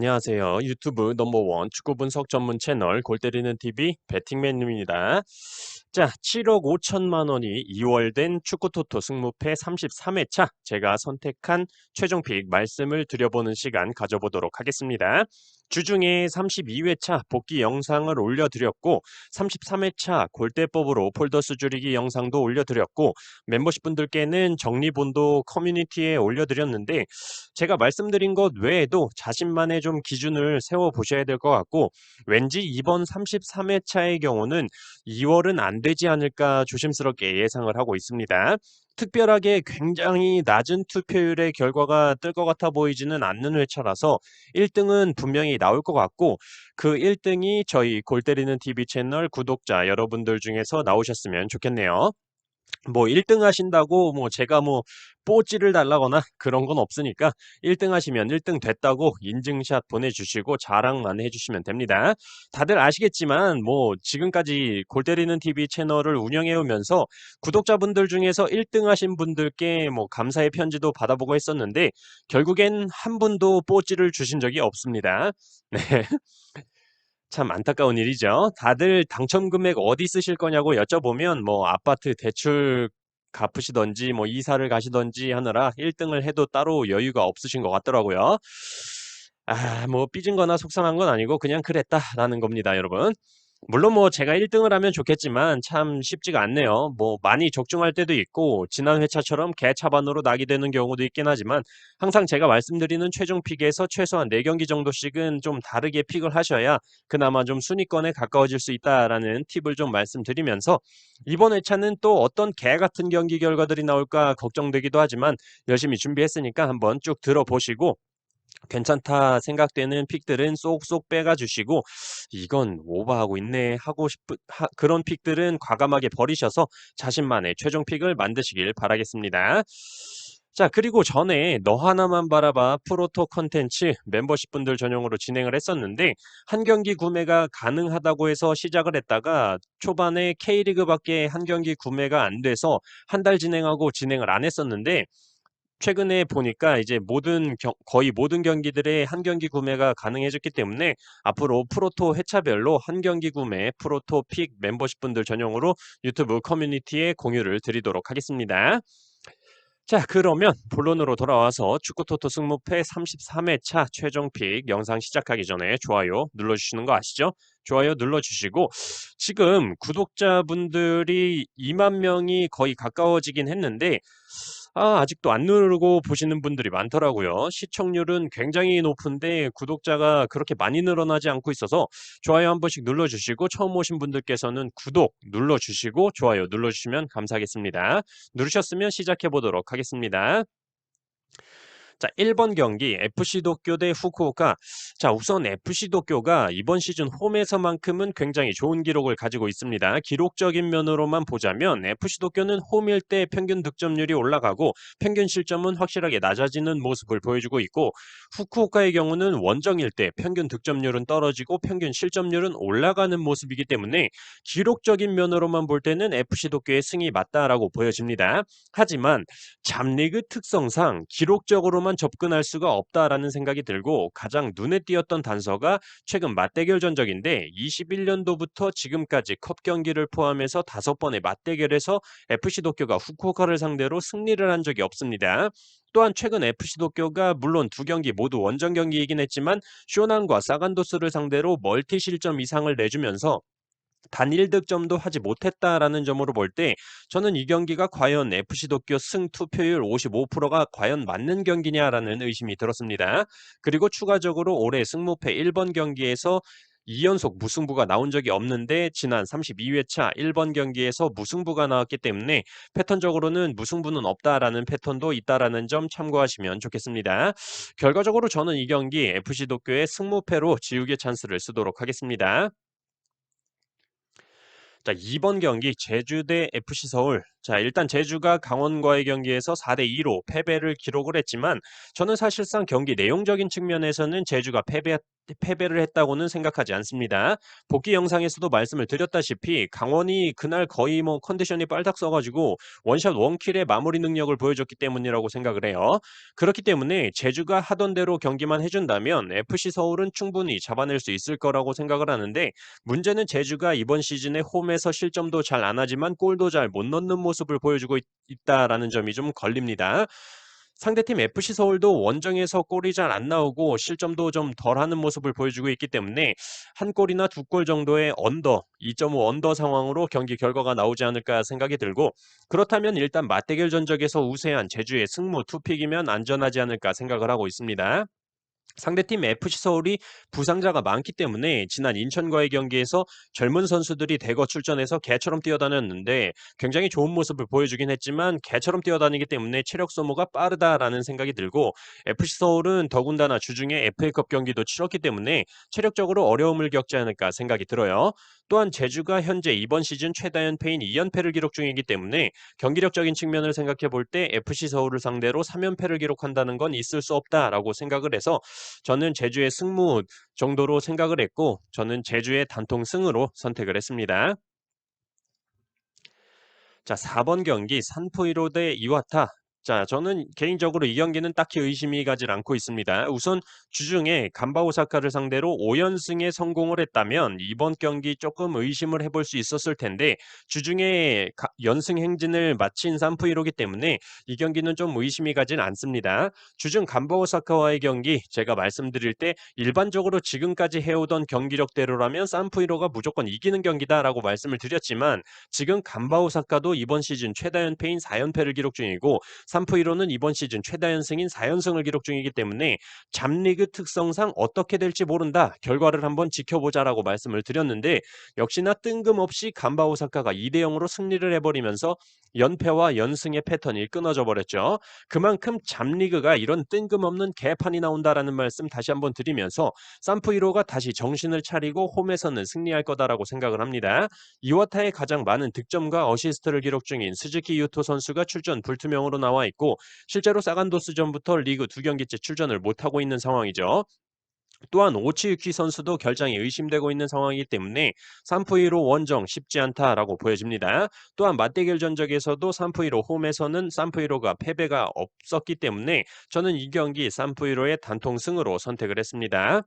안녕하세요. 유튜브 넘버원 축구 분석 전문 채널 골 때리는 TV 배팅맨입니다. 자, 7억 5천만 원이 2월 된 축구 토토 승무패 33회차 제가 선택한 최종픽 말씀을 드려보는 시간 가져보도록 하겠습니다. 주중에 32회차 복귀 영상을 올려드렸고 33회차 골대법으로 폴더스 줄이기 영상도 올려드렸고 멤버십 분들께는 정리본도 커뮤니티에 올려드렸는데 제가 말씀드린 것 외에도 자신만의 좀 기준을 세워보셔야 될 것 같고 왠지 이번 33회차의 경우는 2월은 안 되지 않을까 조심스럽게 예상을 하고 있습니다. 특별하게 굉장히 낮은 투표율의 결과가 뜰 것 같아 보이지는 않는 회차라서 1등은 분명히 나올 것 같고 그 1등이 저희 골 때리는 TV 채널 구독자 여러분들 중에서 나오셨으면 좋겠네요. 뭐 1등 하신다고 뭐 제가 뭐 뽀찌를 달라거나 그런 건 없으니까 1등 하시면 1등 됐다고 인증샷 보내주시고 자랑만 해주시면 됩니다. 다들 아시겠지만 뭐 지금까지 골 때리는 TV 채널을 운영해 오면서 구독자분들 중에서 1등 하신 분들께 뭐 감사의 편지도 받아보고 했었는데 결국엔 한 분도 뽀찌를 주신 적이 없습니다. 네. 참 안타까운 일이죠. 다들 당첨 금액 어디 쓰실 거냐고 여쭤보면 뭐 아파트 대출 갚으시던지 뭐 이사를 가시던지 하느라 1등을 해도 따로 여유가 없으신 것 같더라고요. 뭐 삐진 거나 속상한 건 아니고 그냥 그랬다라는 겁니다, 여러분. 물론 뭐 제가 1등을 하면 좋겠지만 참 쉽지가 않네요. 뭐 많이 적중할 때도 있고 지난 회차처럼 개차반으로 낙이 되는 경우도 있긴 하지만 항상 제가 말씀드리는 최종 픽에서 최소한 4경기 정도씩은 좀 다르게 픽을 하셔야 그나마 좀 순위권에 가까워질 수 있다라는 팁을 좀 말씀드리면서 이번 회차는 또 어떤 개 같은 경기 결과들이 나올까 걱정되기도 하지만 열심히 준비했으니까 한번 쭉 들어보시고 괜찮다 생각되는 픽들은 쏙쏙 빼가 주시고 이건 오버하고 있네 하고 싶은 그런 픽들은 과감하게 버리셔서 자신만의 최종 픽을 만드시길 바라겠습니다. 자, 그리고 전에 너 하나만 바라봐 프로토 컨텐츠 멤버십 분들 전용으로 진행을 했었는데 한 경기 구매가 가능하다고 해서 시작을 했다가 초반에 K리그밖에 한 경기 구매가 안 돼서 한 달 진행하고 진행을 안 했었는데 최근에 보니까 이제 거의 모든 경기들의 한 경기 구매가 가능해졌기 때문에 앞으로 프로토 회차별로 한 경기 구매 프로토 픽 멤버십 분들 전용으로 유튜브 커뮤니티에 공유를 드리도록 하겠습니다. 자, 그러면 본론으로 돌아와서 축구토토 승무패 33회차 최종 픽 영상 시작하기 전에 좋아요 눌러주시는 거 아시죠? 좋아요 눌러주시고 지금 구독자분들이 2만 명이 거의 가까워지긴 했는데 아직도 안 누르고 보시는 분들이 많더라고요. 시청률은 굉장히 높은데 구독자가 그렇게 많이 늘어나지 않고 있어서 좋아요 한 번씩 눌러주시고 처음 오신 분들께서는 구독 눌러주시고 좋아요 눌러주시면 감사하겠습니다. 누르셨으면 시작해 보도록 하겠습니다. 자, 1번 경기 FC 도쿄 대 후쿠오카. 자, 우선 FC 도쿄가 이번 시즌 홈에서만큼은 굉장히 좋은 기록을 가지고 있습니다. 기록적인 면으로만 보자면 FC 도쿄는 홈일 때 평균 득점률이 올라가고 평균 실점은 확실하게 낮아지는 모습을 보여주고 있고 후쿠오카의 경우는 원정일 때 평균 득점률은 떨어지고 평균 실점률은 올라가는 모습이기 때문에 기록적인 면으로만 볼 때는 FC 도쿄의 승이 맞다라고 보여집니다. 하지만 잡리그 특성상 기록적으로만 접근할 수가 없다라는 생각이 들고 가장 눈에 띄었던 단서가 최근 맞대결 전적인데 21년도부터 지금까지 컵 경기를 포함해서 5번의 맞대결에서 FC 도쿄가 후쿠오카를 상대로 승리를 한 적이 없습니다. 또한 최근 FC 도쿄가 물론 2경기 모두 원정 경기이긴 했지만 쇼난과 사간도스를 상대로 멀티 실점 이상을 내주면서 단 1득점도 하지 못했다라는 점으로 볼 때 저는 이 경기가 과연 FC 도쿄 승 투표율 55%가 과연 맞는 경기냐라는 의심이 들었습니다. 그리고 추가적으로 올해 승무패 1번 경기에서 2연속 무승부가 나온 적이 없는데 지난 32회차 1번 경기에서 무승부가 나왔기 때문에 패턴적으로는 무승부는 없다라는 패턴도 있다라는 점 참고하시면 좋겠습니다. 결과적으로 저는 이 경기 FC 도쿄의 승무패로 지우개 찬스를 쓰도록 하겠습니다. 자, 2번 경기 제주 대 FC 서울. 자, 일단 제주가 강원과의 경기에서 4대 2로 패배를 기록을 했지만 저는 사실상 경기 내용적인 측면에서는 제주가 패배를 했다고는 생각하지 않습니다. 복귀 영상에서도 말씀을 드렸다시피 강원이 그날 거의 뭐 컨디션이 빨딱 써가지고 원샷 원킬의 마무리 능력을 보여줬기 때문이라고 생각을 해요. 그렇기 때문에 제주가 하던 대로 경기만 해준다면 FC 서울은 충분히 잡아낼 수 있을 거라고 생각을 하는데, 문제는 제주가 이번 시즌에 홈에서 실점도 잘 안 하지만 골도 잘 못 넣는 모습을 보여주고 있다라는 점이 좀 걸립니다. 상대팀 FC 서울도 원정에서 골이 잘 안 나오고 실점도 좀 덜하는 모습을 보여주고 있기 때문에 한 골이나 두 골 정도의 언더, 2.5 언더 상황으로 경기 결과가 나오지 않을까 생각이 들고, 그렇다면 일단 맞대결 전적에서 우세한 제주의 승무 투픽이면 안전하지 않을까 생각을 하고 있습니다. 상대팀 FC 서울이 부상자가 많기 때문에 지난 인천과의 경기에서 젊은 선수들이 대거 출전해서 개처럼 뛰어다녔는데 굉장히 좋은 모습을 보여주긴 했지만 개처럼 뛰어다니기 때문에 체력 소모가 빠르다라는 생각이 들고, FC 서울은 더군다나 주중에 FA컵 경기도 치렀기 때문에 체력적으로 어려움을 겪지 않을까 생각이 들어요. 또한 제주가 현재 이번 시즌 최다 연패인 2연패를 기록 중이기 때문에 경기력적인 측면을 생각해 볼 때 FC 서울을 상대로 3연패를 기록한다는 건 있을 수 없다라고 생각을 해서 저는 제주의 승무 정도로 생각을 했고, 저는 제주의 단통 승으로 선택을 했습니다. 자, 4번 경기 산포이로 대 이와타. 자, 저는 개인적으로 이 경기는 딱히 의심이 가질 않고 있습니다. 우선 주중에 간바 오사카를 상대로 5연승에 성공을 했다면 이번 경기 조금 의심을 해볼 수 있었을 텐데, 주중에 연승 행진을 마친 산포이로기 때문에 이 경기는 좀 의심이 가진 않습니다. 주중 간바 오사카와의 경기 제가 말씀드릴 때 일반적으로 지금까지 해오던 경기력대로라면 산포이로가 무조건 이기는 경기다라고 말씀을 드렸지만, 지금 간바 오사카도 이번 시즌 최다 연패인 4연패를 기록 중이고 산프이로는 이번 시즌 최다 연승인 4연승을 기록 중이기 때문에 잡리그 특성상 어떻게 될지 모른다. 결과를 한번 지켜보자라고 말씀을 드렸는데, 역시나 뜬금없이 간바 오사카가 2대 0으로 승리를 해버리면서 연패와 연승의 패턴이 끊어져 버렸죠. 그만큼 잡리그가 이런 뜬금없는 개판이 나온다라는 말씀 다시 한번 드리면서 산프이로가 다시 정신을 차리고 홈에서는 승리할 거다라고 생각을 합니다. 이와타의 가장 많은 득점과 어시스트를 기록 중인 스즈키 유토 선수가 출전 불투명으로 나와 있고, 실제로 사간도스전부터 리그 2경기째 출전을 못하고 있는 상황이죠. 또한 오치유키 선수도 결장이 의심되고 있는 상황이기 때문에 3프2로 원정 쉽지 않다라고 보여집니다. 또한 맞대결 전적에서도 3프2로 홈에서는 3프2로가 패배가 없었기 때문에 저는 이 경기 3프2로의 단통승으로 선택을 했습니다.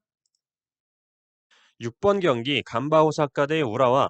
6번 경기 간바 오사카 대 우라와.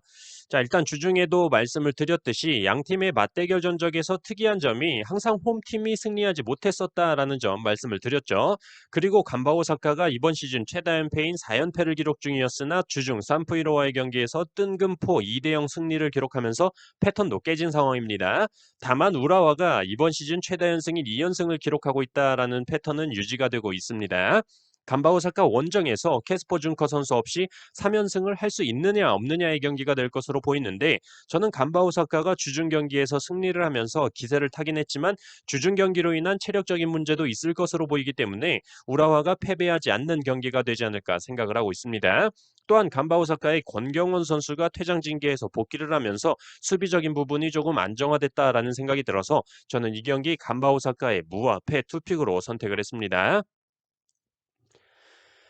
자, 일단 주중에도 말씀을 드렸듯이 양팀의 맞대결 전적에서 특이한 점이 항상 홈팀이 승리하지 못했었다라는 점 말씀을 드렸죠. 그리고 간바 오사카가 이번 시즌 최다 연패인 4연패를 기록 중이었으나 주중 산프이로와의 경기에서 뜬금포 2대 0 승리를 기록하면서 패턴도 깨진 상황입니다. 다만 우라와가 이번 시즌 최다 연승인 2연승을 기록하고 있다라는 패턴은 유지가 되고 있습니다. 간바 오사카 원정에서 캐스퍼 준커 선수 없이 3연승을 할 수 있느냐 없느냐의 경기가 될 것으로 보이는데, 저는 간바 오사카가 주중 경기에서 승리를 하면서 기세를 타긴 했지만 주중 경기로 인한 체력적인 문제도 있을 것으로 보이기 때문에 우라와가 패배하지 않는 경기가 되지 않을까 생각을 하고 있습니다. 또한 간바 오사카의 권경원 선수가 퇴장 징계에서 복귀를 하면서 수비적인 부분이 조금 안정화됐다라는 생각이 들어서 저는 이 경기 간바 오사카의 무와 패 투픽으로 선택을 했습니다.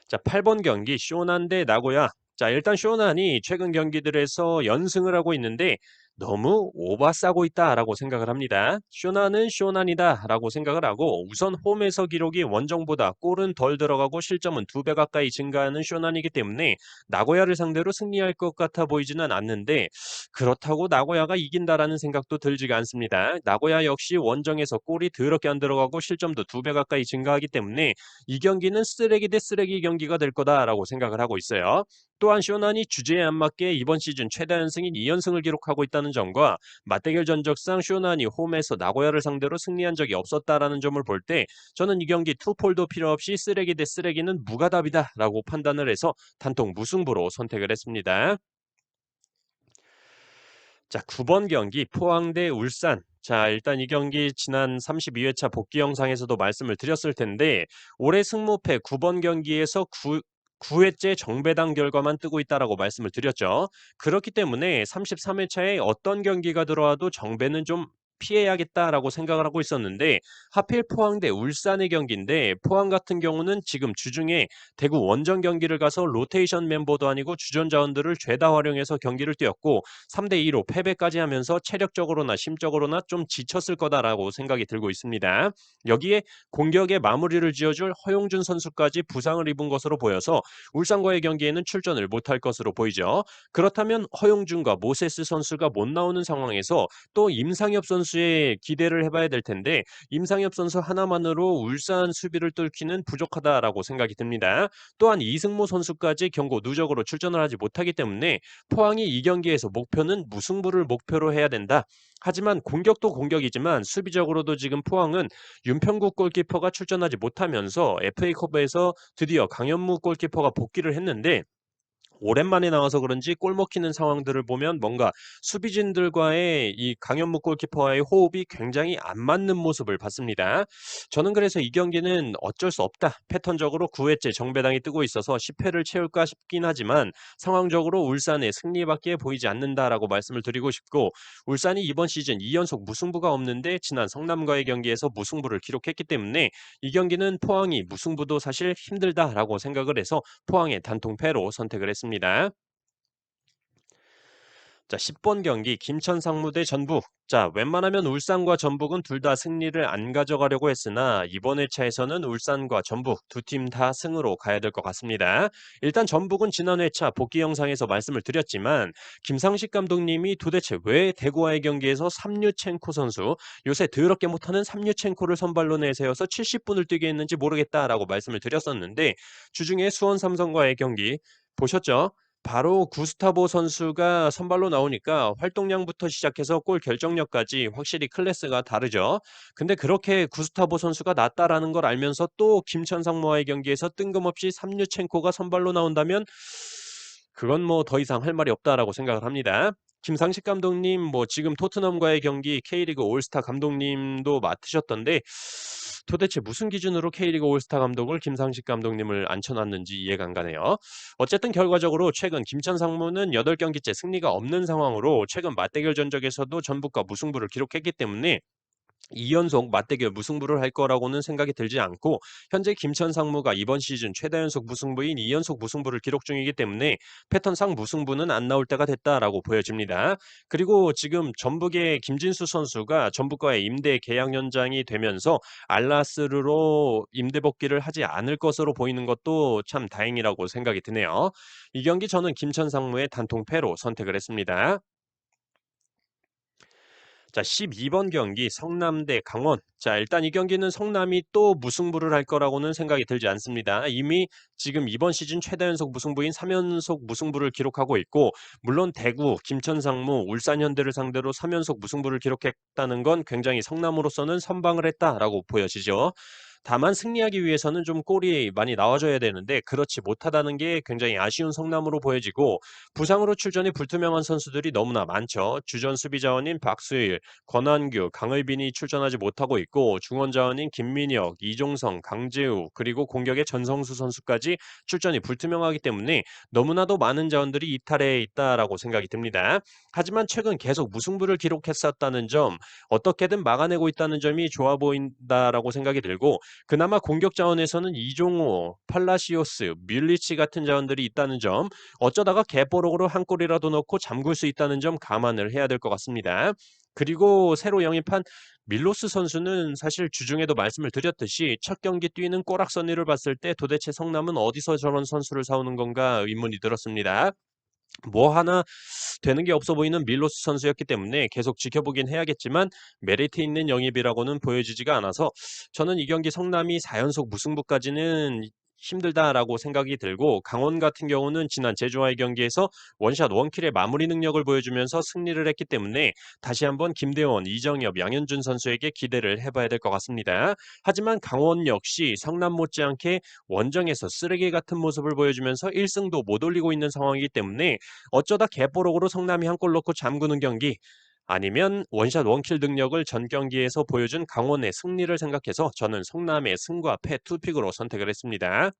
자, 8번 경기 쇼난 대 나고야. 자, 일단 쇼난이 최근 경기들에서 연승을 하고 있는데 너무 오바싸고 있다라고 생각을 합니다. 쇼난은 쇼난이다라고 생각을 하고, 우선 홈에서 기록이 원정보다 골은 덜 들어가고 실점은 2배 가까이 증가하는 쇼난이기 때문에 나고야를 상대로 승리할 것 같아 보이지는 않는데, 그렇다고 나고야가 이긴다라는 생각도 들지가 않습니다. 나고야 역시 원정에서 골이 더럽게 안 들어가고 실점도 2배 가까이 증가하기 때문에 이 경기는 쓰레기 대 쓰레기 경기가 될 거다라고 생각을 하고 있어요. 또한 쇼난이 주제에 안 맞게 이번 시즌 최다 연승인 2연승을 기록하고 있다는 점과 맞대결 전적상 쇼난이 홈에서 나고야를 상대로 승리한 적이 없었다라는 점을 볼 때 저는 이 경기 투폴도 필요 없이 쓰레기 대 쓰레기는 무가답이다라고 판단을 해서 단통 무승부로 선택을 했습니다. 자, 9번 경기 포항 대 울산. 자, 일단 이 경기 지난 32회차 복귀 영상에서도 말씀을 드렸을 텐데 올해 승무패 9번 경기에서 9회째 정배당 결과만 뜨고 있다라고 말씀을 드렸죠. 그렇기 때문에 33회차에 어떤 경기가 들어와도 정배는 좀 피해야겠다라고 생각을 하고 있었는데 하필 포항 대 울산의 경기인데 포항 같은 경우는 지금 주중에 대구 원정 경기를 가서 로테이션 멤버도 아니고 주전 자원들을 죄다 활용해서 경기를 뛰었고 3대 2로 패배까지 하면서 체력적으로나 심적으로나 좀 지쳤을 거다라고 생각이 들고 있습니다. 여기에 공격의 마무리를 지어줄 허용준 선수까지 부상을 입은 것으로 보여서 울산과의 경기에는 출전을 못할 것으로 보이죠. 그렇다면 허용준과 모세스 선수가 못 나오는 상황에서 또 임상엽 선수의 기대를 해봐야 될 텐데 임상엽 선수 하나만으로 울산 수비를 뚫기는 부족하다라고 생각이 듭니다. 또한 이승모 선수까지 경고 누적으로 출전을 하지 못하기 때문에 포항이 이 경기에서 목표는 무승부를 목표로 해야 된다. 하지만 공격도 공격이지만 수비적으로도 지금 포항은 윤평국 골키퍼가 출전하지 못하면서 FA컵에서 드디어 강현무 골키퍼가 복귀를 했는데 오랜만에 나와서 그런지 골 먹히는 상황들을 보면 뭔가 수비진들과의 이 강현무 골키퍼와의 호흡이 굉장히 안 맞는 모습을 봤습니다. 저는 그래서 이 경기는 어쩔 수 없다. 패턴적으로 9회째 정배당이 뜨고 있어서 10회를 채울까 싶긴 하지만 상황적으로 울산의 승리밖에 보이지 않는다라고 말씀을 드리고 싶고 울산이 이번 시즌 2연속 무승부가 없는데 지난 성남과의 경기에서 무승부를 기록했기 때문에 이 경기는 포항이 무승부도 사실 힘들다라고 생각을 해서 포항의 단통패로 선택을 했습니다. 자, 10번 경기 김천 상무 대 전북. 자, 웬만하면 울산과 전북은 둘 다 승리를 안 가져가려고 했으나 이번 회차에서는 울산과 전북 두 팀 다 승으로 가야 될 것 같습니다. 일단 전북은 지난 회차 복귀 영상에서 말씀을 드렸지만 김상식 감독님이 도대체 왜 대구와의 경기에서 삼류첸코 선수 요새 더럽게 못하는 삼류첸코를 선발로 내세워서 70분을 뛰게 했는지 모르겠다라고 말씀을 드렸었는데 주중에 수원 삼성과의 경기 보셨죠? 바로 구스타보 선수가 선발로 나오니까 활동량부터 시작해서 골 결정력까지 확실히 클래스가 다르죠. 근데 그렇게 구스타보 선수가 낫다라는 걸 알면서 또 김천 상무와의 경기에서 뜬금없이 삼류첸코가 선발로 나온다면 그건 뭐 더 이상 할 말이 없다라고 생각을 합니다. 김상식 감독님 뭐 지금 토트넘과의 경기 K리그 올스타 감독님도 맡으셨던데 도대체 무슨 기준으로 K리그 올스타 감독을 김상식 감독님을 앉혀놨는지 이해가 안 가네요. 어쨌든 결과적으로 최근 김천 상무는 8경기째 승리가 없는 상황으로 최근 맞대결 전적에서도 전북과 무승부를 기록했기 때문에 2연속 맞대결 무승부를 할 거라고는 생각이 들지 않고 현재 김천 상무가 이번 시즌 최다 연속 무승부인 2연속 무승부를 기록 중이기 때문에 패턴상 무승부는 안 나올 때가 됐다라고 보여집니다. 그리고 지금 전북의 김진수 선수가 전북과의 임대 계약 연장이 되면서 알라스르로 임대 복귀를 하지 않을 것으로 보이는 것도 참 다행이라고 생각이 드네요. 이 경기 저는 김천 상무의 단통패로 선택을 했습니다. 자, 12번 경기 성남 대 강원. 자, 일단 이 경기는 성남이 또 무승부를 할 거라고는 생각이 들지 않습니다. 이미 지금 이번 시즌 최다 연속 무승부인 3연속 무승부를 기록하고 있고, 물론 대구, 김천 상무, 울산 현대를 상대로 3연속 무승부를 기록했다는 건 굉장히 성남으로서는 선방을 했다라고 보여지죠. 다만 승리하기 위해서는 좀 골이 많이 나와줘야 되는데 그렇지 못하다는 게 굉장히 아쉬운 성남으로 보여지고 부상으로 출전이 불투명한 선수들이 너무나 많죠. 주전 수비 자원인 박수일, 권한규, 강의빈이 출전하지 못하고 있고 중원 자원인 김민혁, 이종성, 강재우 그리고 공격의 전성수 선수까지 출전이 불투명하기 때문에 너무나도 많은 자원들이 이탈해 있다라고 생각이 듭니다. 하지만 최근 계속 무승부를 기록했었다는 점, 어떻게든 막아내고 있다는 점이 좋아 보인다라고 생각이 들고 그나마 공격 자원에서는 이종호, 팔라시오스, 뮬리치 같은 자원들이 있다는 점, 어쩌다가 개뽀록으로 한 골이라도 넣고 잠글 수 있다는 점 감안을 해야 될 것 같습니다. 그리고 새로 영입한 밀로스 선수는 사실 주중에도 말씀을 드렸듯이 첫 경기 뛰는 꼬락서니를 봤을 때 도대체 성남은 어디서 저런 선수를 사오는 건가 의문이 들었습니다. 뭐 하나 되는 게 없어 보이는 밀로스 선수였기 때문에 계속 지켜보긴 해야겠지만 메리트 있는 영입이라고는 보여지지가 않아서 저는 이 경기 성남이 4연속 무승부까지는 힘들다라고 생각이 들고 강원 같은 경우는 지난 제주와의 경기에서 원샷 원킬의 마무리 능력을 보여주면서 승리를 했기 때문에 다시 한번 김대원, 이정엽, 양현준 선수에게 기대를 해봐야 될 것 같습니다. 하지만 강원 역시 성남 못지않게 원정에서 쓰레기 같은 모습을 보여주면서 1승도 못 올리고 있는 상황이기 때문에 어쩌다 개뽀록으로 성남이 한 골 넣고 잠그는 경기 아니면 원샷 원킬 능력을 전 경기에서 보여준 강원의 승리를 생각해서 저는 성남의 승과 패 투픽으로 선택을 했습니다.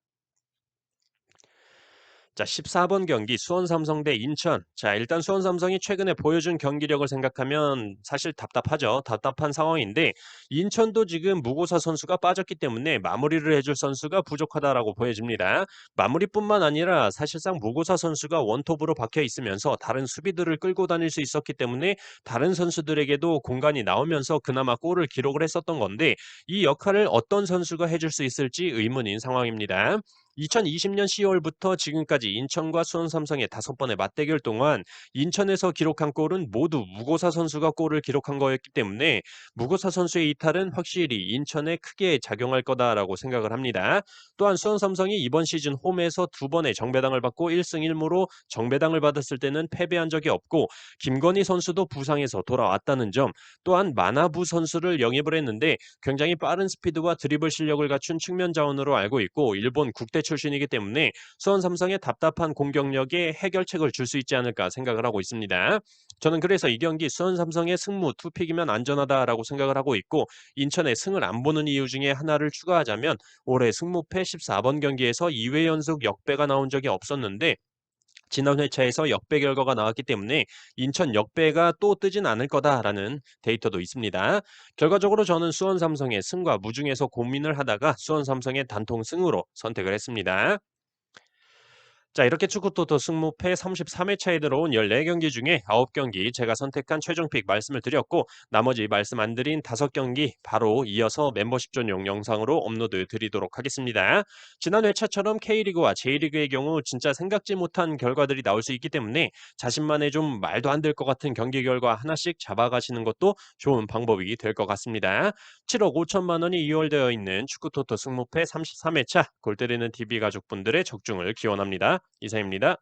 자, 14번 경기 수원 삼성 대 인천. 자, 일단 수원 삼성이 최근에 보여준 경기력을 생각하면 사실 답답하죠. 답답한 상황인데 인천도 지금 무고사 선수가 빠졌기 때문에 마무리를 해줄 선수가 부족하다라고 보여집니다. 마무리뿐만 아니라 사실상 무고사 선수가 원톱으로 박혀 있으면서 다른 수비들을 끌고 다닐 수 있었기 때문에 다른 선수들에게도 공간이 나오면서 그나마 골을 기록을 했었던 건데 이 역할을 어떤 선수가 해줄 수 있을지 의문인 상황입니다. 2020년 10월부터 지금까지 인천과 수원 삼성의 5번의 맞대결 동안 인천에서 기록한 골은 모두 무고사 선수가 골을 기록한 거였기 때문에 무고사 선수의 이탈은 확실히 인천에 크게 작용할 거다라고 생각을 합니다. 또한 수원 삼성이 이번 시즌 홈에서 2번의 정배당을 받고 1승 1무로 정배당을 받았을 때는 패배한 적이 없고 김건희 선수도 부상에서 돌아왔다는 점, 또한 마나부 선수를 영입을 했는데 굉장히 빠른 스피드와 드리블 실력을 갖춘 측면 자원으로 알고 있고 일본 국대 출신이기 때문에 수원 삼성의 답답한 공격력에 해결책을 줄 수 있지 않을까 생각을 하고 있습니다. 저는 그래서 이 경기 수원 삼성의 승무 투픽이면 안전하다라고 생각을 하고 있고 인천의 승을 안 보는 이유 중에 하나를 추가하자면 올해 승무패 14번 경기에서 2회 연속 역배가 나온 적이 없었는데 지난 회차에서 역배 결과가 나왔기 때문에 인천 역배가 또 뜨진 않을 거다라는 데이터도 있습니다. 결과적으로 저는 수원 삼성의 승과 무중에서 고민을 하다가 수원 삼성의 단통 승으로 선택을 했습니다. 자, 이렇게 축구토토 승무패 33회 차에 들어온 14경기 중에 9경기 제가 선택한 최종픽 말씀을 드렸고 나머지 말씀 안 드린 5경기 바로 이어서 멤버십 전용 영상으로 업로드 드리도록 하겠습니다. 지난 회차처럼 K리그와 J리그의 경우 진짜 생각지 못한 결과들이 나올 수 있기 때문에 자신만의 좀 말도 안 될 것 같은 경기 결과 하나씩 잡아가시는 것도 좋은 방법이 될 것 같습니다. 7억 5천만 원이 이월되어 있는 축구토토 승무패 33회차 골 때리는 TV 가족분들의 적중을 기원합니다. 이상입니다.